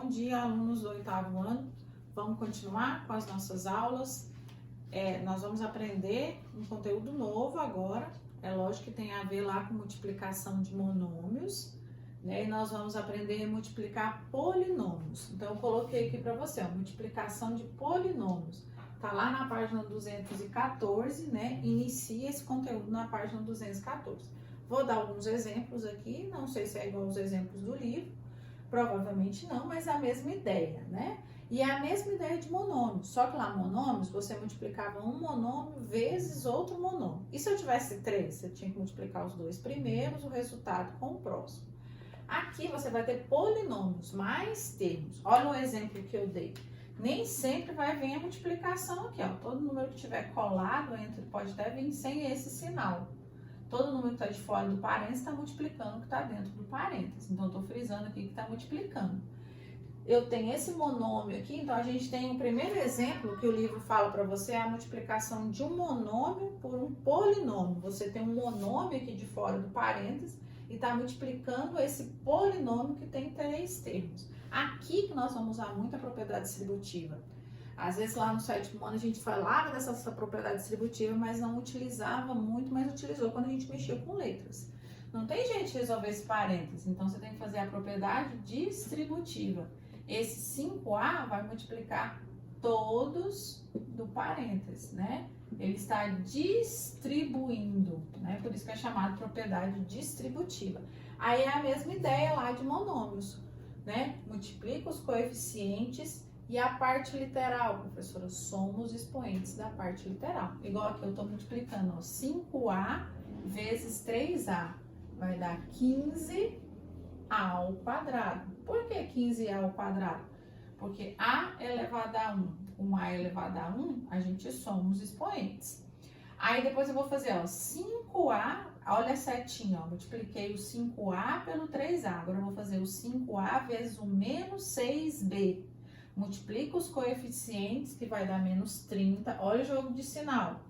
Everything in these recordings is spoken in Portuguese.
Bom dia, alunos do 8º ano. Vamos continuar com as nossas aulas. Nós vamos aprender um conteúdo novo agora. É lógico que tem a ver lá com multiplicação de monômios, né? E nós vamos aprender a multiplicar polinômios. Então, eu coloquei aqui para você, ó, multiplicação de polinômios. Tá lá na página 214, né? Inicia esse conteúdo na página 214. Vou dar alguns exemplos aqui, não sei se é igual aos exemplos do livro, provavelmente não, mas é a mesma ideia, né? E é a mesma ideia de monômios, só que lá monômios você multiplicava um monômio vezes outro monômio. E se eu tivesse 3, você tinha que multiplicar os dois primeiros, o resultado com o próximo. Aqui você vai ter polinômios, mais termos. Olha o exemplo que eu dei. Nem sempre vai vir a multiplicação aqui, ó. Todo número que tiver colado entre pode até vir sem esse sinal. Todo número que está de fora do parênteses está multiplicando o que está dentro do parênteses. Então, eu estou frisando aqui que está multiplicando. Eu tenho esse monômio aqui, então a gente tem um primeiro exemplo que o livro fala para você, é a multiplicação de um monômio por um polinômio. Você tem um monômio aqui de fora do parênteses e está multiplicando esse polinômio que tem 3 termos. Aqui que nós vamos usar muito a propriedade distributiva. Às vezes lá no 7º ano a gente falava dessa propriedade distributiva, mas não utilizava muito, mas utilizou quando a gente mexia com letras. Não tem jeito de resolver esse parênteses, então você tem que fazer a propriedade distributiva. Esse 5A vai multiplicar todos do parênteses, né? Ele está distribuindo, né? Por isso que é chamado propriedade distributiva. Aí é a mesma ideia lá de monômios, né? Multiplica os coeficientes e a parte literal, professora, somos expoentes da parte literal. Igual aqui eu estou multiplicando, ó, 5A vezes 3A vai dar 15A ao quadrado. Por que 15A ao quadrado? Porque A elevado a 1 com A elevado a 1, a gente soma os expoentes. Aí depois eu vou fazer, ó, 5A, olha a setinha, ó, multipliquei o 5A pelo 3A. Agora eu vou fazer o 5A vezes o menos 6B. Multiplica os coeficientes, que vai dar menos 30. Olha o jogo de sinal.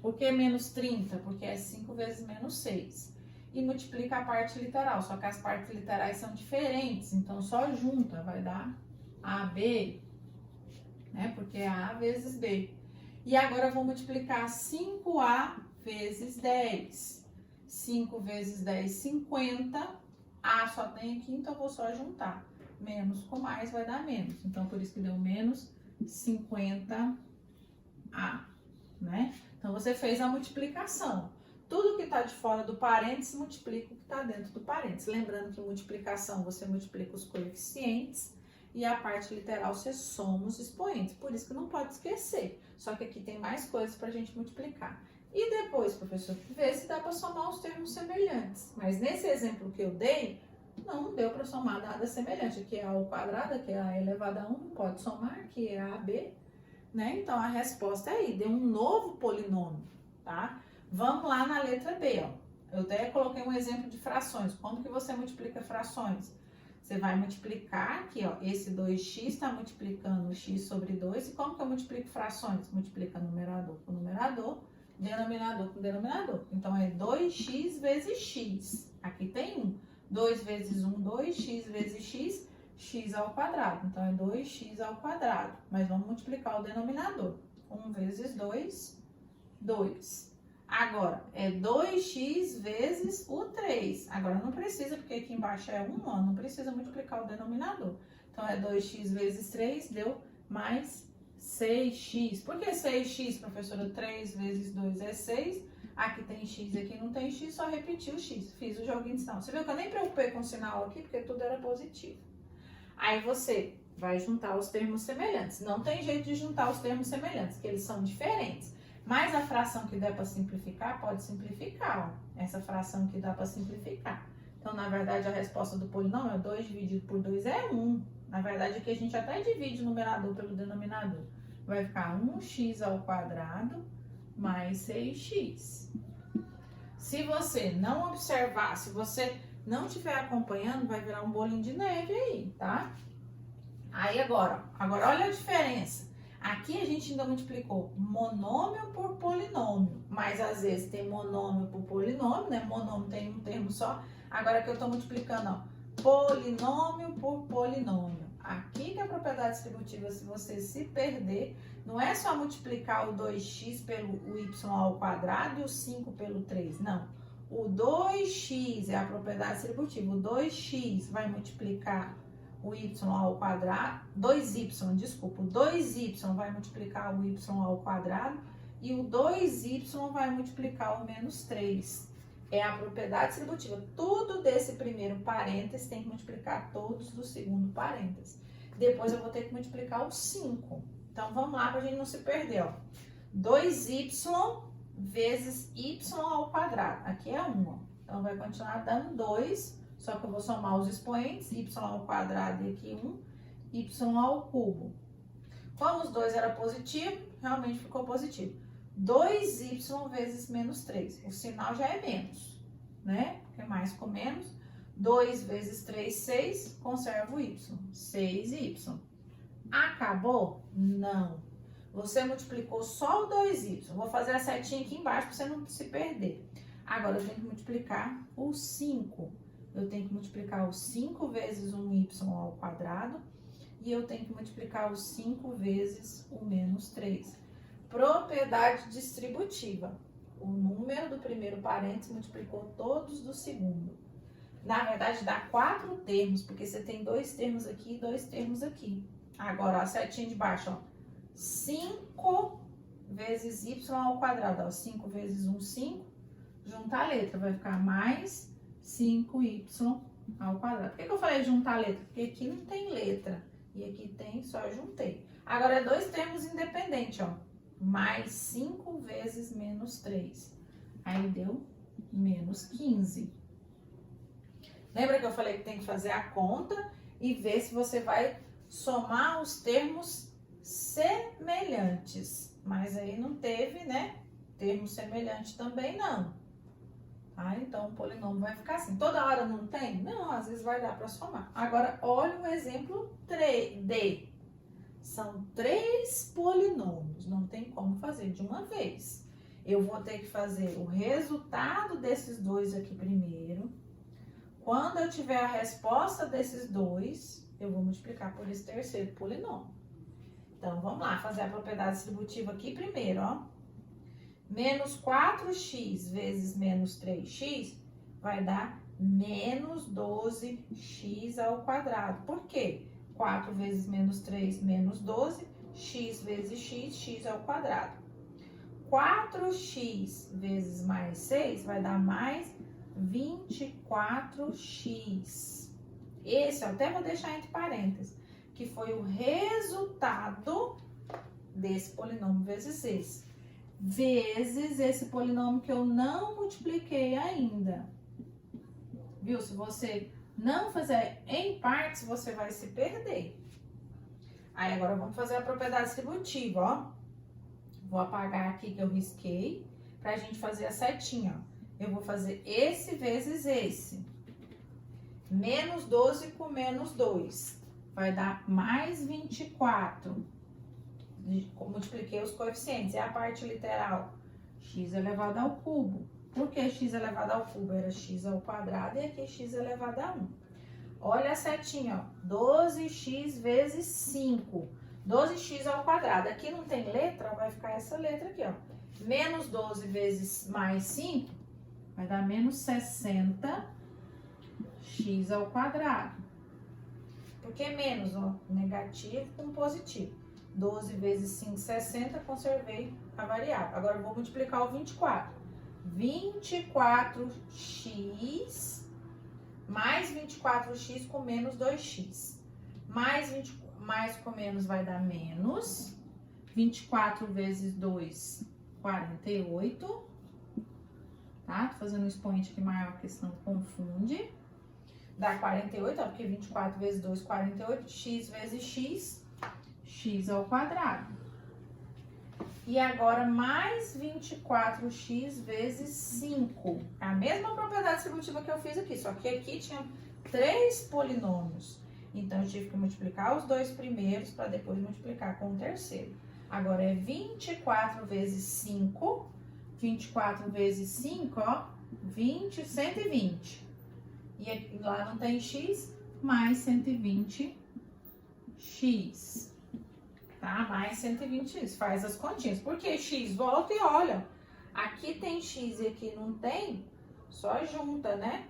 Por que menos 30? Porque é 5 vezes menos 6. E multiplica a parte literal, só que as partes literais são diferentes, então só junta vai dar AB, né? Porque é A vezes B. E agora eu vou multiplicar 5A vezes 10. 5 vezes 10, 50. A só tem aqui, então eu vou só juntar. Menos com mais vai dar menos. Então, por isso que deu menos 50A, né? Então, você fez a multiplicação. Tudo que está de fora do parênteses multiplica o que está dentro do parênteses. Lembrando que multiplicação, você multiplica os coeficientes e a parte literal você soma os expoentes. Por isso que não pode esquecer. Só que aqui tem mais coisas para a gente multiplicar. E depois, professor, ver se dá para somar os termos semelhantes. Mas nesse exemplo que eu dei, não deu para somar nada semelhante. Aqui é A ao quadrado, aqui é A elevado a 1, não pode somar, aqui é AB, né? Então, a resposta é aí, deu um novo polinômio, tá? Vamos lá na letra B, ó. Eu até coloquei um exemplo de frações. Como que você multiplica frações? Você vai multiplicar aqui, ó, esse 2x está multiplicando x sobre 2. E como que eu multiplico frações? Multiplica numerador com numerador, denominador com denominador. Então, é 2x vezes x. Aqui tem 1. 2 vezes 1, 2x vezes x, x ao quadrado. Então, é 2x ao quadrado. Mas vamos multiplicar o denominador. 1 vezes 2, 2. Agora, é 2x vezes o 3. Agora, não precisa, porque aqui embaixo é 1, ó, não precisa multiplicar o denominador. Então, é 2x vezes 3, deu mais 6x. Por que 6x, professora? 3 vezes 2 é 6. Aqui tem x, aqui não tem x, só repetir o x. Fiz o joguinho de sinal. Você viu que eu nem preocupei com o sinal aqui, porque tudo era positivo. Aí você vai juntar os termos semelhantes. Não tem jeito de juntar os termos semelhantes, porque eles são diferentes. Mas a fração que der para simplificar, pode simplificar, ó. Essa fração que dá para simplificar. Então, na verdade, a resposta do polinômio é 2 dividido por 2 é 1. Na verdade, aqui a gente até divide o numerador pelo denominador. Vai ficar 1x ao quadrado mais 6x. Se você não observar, se você não estiver acompanhando, vai virar um bolinho de neve aí, tá? Aí agora olha a diferença. Aqui a gente ainda multiplicou monômio por polinômio, mas às vezes tem monômio por polinômio, né? Monômio tem um termo só. Agora que eu estou multiplicando, ó, polinômio por polinômio. aqui que é a propriedade distributiva, se você se perder, não é só multiplicar o 2x pelo o y ao quadrado e o 5 pelo 3, não. O 2x é a propriedade distributiva, o 2x vai multiplicar o y ao quadrado, 2y, desculpa, o 2y vai multiplicar o y ao quadrado e o 2y vai multiplicar o menos 3. É a propriedade distributiva. Tudo desse primeiro parênteses tem que multiplicar todos do segundo parênteses. Depois eu vou ter que multiplicar o 5. Então, vamos lá para a gente não se perder, ó. 2y vezes y ao quadrado. Aqui é 1, ó. Então, vai continuar dando 2, só que eu vou somar os expoentes, y ao quadrado e aqui 1, y ao cubo. Como os dois eram positivos, realmente ficou positivo. 2y vezes menos 3. O sinal já é menos, né? Porque mais com menos. 2 vezes 3, 6. Conserva o y. 6y. Acabou? Não. Você multiplicou só o 2y. Vou fazer a setinha aqui embaixo para você não se perder. Agora, eu tenho que multiplicar o 5. Eu tenho que multiplicar o 5 vezes um y ao quadrado. E eu tenho que multiplicar o 5 vezes o menos 3. Propriedade distributiva. O número do primeiro parênteses multiplicou todos do segundo. Na verdade, dá 4 termos, porque você tem 2 termos aqui e 2 termos aqui. Agora, a setinha de baixo, ó. 5 vezes y ao quadrado, ó. 5 vezes 1, 5. Juntar a letra, vai ficar mais 5y ao quadrado. Por que eu falei juntar a letra? Porque aqui não tem letra. E aqui tem, só juntei. Agora, é 2 termos independentes, ó. Mais 5 vezes menos 3. Aí deu menos 15. Lembra que eu falei que tem que fazer a conta e ver se você vai somar os termos semelhantes. Mas aí não teve, né? Termo semelhante também não. Tá? Então, o polinômio vai ficar assim. Toda hora não tem? Não, às vezes vai dar para somar. Agora, olha o exemplo D. São 3 polinômios, não tem como fazer de uma vez. Eu vou ter que fazer o resultado desses dois aqui primeiro. Quando eu tiver a resposta desses dois, eu vou multiplicar por esse terceiro polinômio. Então, vamos lá, fazer a propriedade distributiva aqui primeiro, ó. Menos 4x vezes menos 3x vai dar menos 12x ao quadrado. Por quê? 4 vezes menos 3, menos 12, x vezes x, x ao quadrado. 4x vezes mais 6 vai dar mais 24x. Esse, eu até vou deixar entre parênteses, que foi o resultado desse polinômio vezes esse. Vezes esse polinômio que eu não multipliquei ainda. Viu? Se você não fizer em partes, você vai se perder. Aí, agora vamos fazer a propriedade distributiva, ó. Vou apagar aqui que eu risquei, pra gente fazer a setinha, ó. Eu vou fazer esse vezes esse. Menos 12 com menos 2. Vai dar mais 24. Multipliquei os coeficientes, é a parte literal. X elevado ao cubo. Por que x elevado ao cubo? Era x ao quadrado e aqui x elevado a 1. Olha a setinha, ó. 12x vezes 5. 12x ao quadrado. Aqui não tem letra, vai ficar essa letra aqui, ó. Menos 12 vezes mais 5 vai dar menos 60x ao quadrado. Por que menos, ó? Negativo com positivo. 12 vezes 5, 60, conservei a variável. Agora eu vou multiplicar o 24. 24x mais 24x com menos 2x. Mais com menos vai dar menos. 24 vezes 2, 48. Tá? Tô fazendo um expoente aqui maior, porque senão confunde. Dá 48, ó, porque 24 vezes 2, 48. X vezes x, x ao quadrado. E agora, mais 24x vezes 5. É a mesma propriedade distributiva que eu fiz aqui, só que aqui tinha 3 polinômios. Então, eu tive que multiplicar os dois primeiros para depois multiplicar com o terceiro. Agora, é 24 vezes 5. 24 vezes 5, ó, 120. E aqui, lá não tem x, mais 120 x, tá? Mais 120x. Faz as continhas. Por que x? Volta e olha. Aqui tem x e aqui não tem, só junta, né?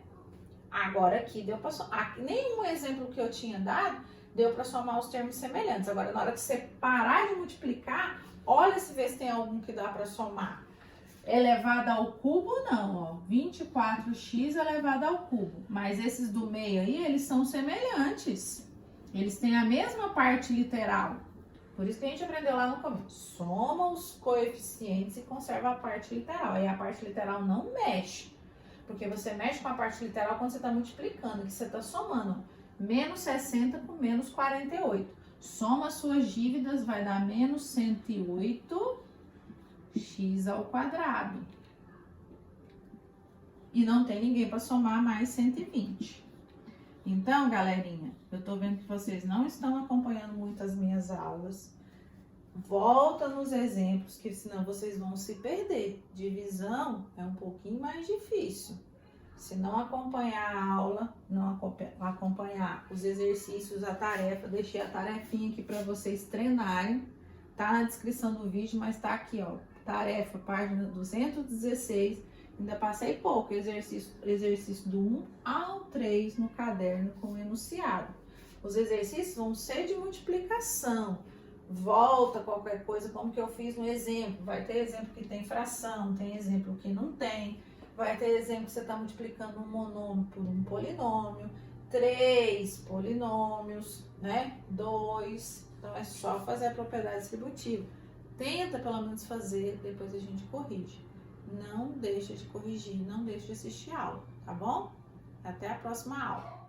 Agora aqui deu para somar. Nenhum exemplo que eu tinha dado deu para somar os termos semelhantes. Agora, na hora que você parar de multiplicar, olha se vê se tem algum que dá para somar. Elevado ao cubo, não, ó. 24x elevado ao cubo. Mas esses do meio aí, eles são semelhantes. Eles têm a mesma parte literal. Por isso que a gente aprendeu lá no começo. Soma os coeficientes e conserva a parte literal. Aí a parte literal não mexe. Porque você mexe com a parte literal quando você está multiplicando, que você está somando. Menos 60 com menos 48. Soma suas dívidas, vai dar menos 108 x ao quadrado. E não tem ninguém para somar mais 120. Então, galerinha, eu tô vendo que vocês não estão acompanhando muito as minhas aulas. Volta nos exemplos, que senão vocês vão se perder. Divisão é um pouquinho mais difícil. Se não acompanhar a aula, não acompanhar os exercícios, a tarefa, deixei a tarefinha aqui para vocês treinarem. Tá na descrição do vídeo, mas tá aqui, ó. Tarefa, página 216. Ainda passei pouco exercício do 1 ao 3 no caderno com enunciado. Os exercícios vão ser de multiplicação. Volta qualquer coisa, como que eu fiz no exemplo. Vai ter exemplo que tem fração, tem exemplo que não tem. Vai ter exemplo que você está multiplicando um monômio por um polinômio. 3 polinômios, né? 2. Então é só fazer a propriedade distributiva. Tenta pelo menos fazer, depois a gente corrige. Não deixa de corrigir, não deixa de assistir a aula, tá bom? Até a próxima aula.